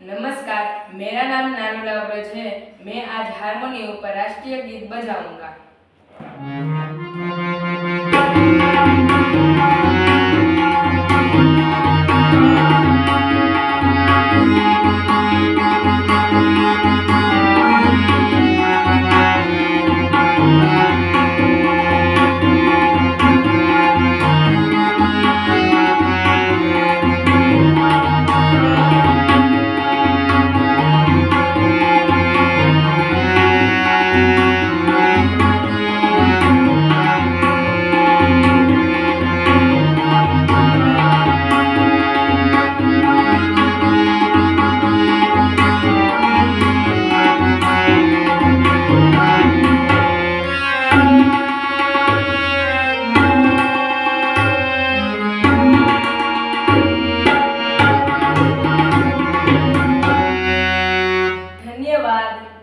नमस्कार, मेरा नाम नानुला व्रज है। मैं आज हारमोनियम पर राष्ट्रीय गीत बजाऊंगा। धन्यवाद।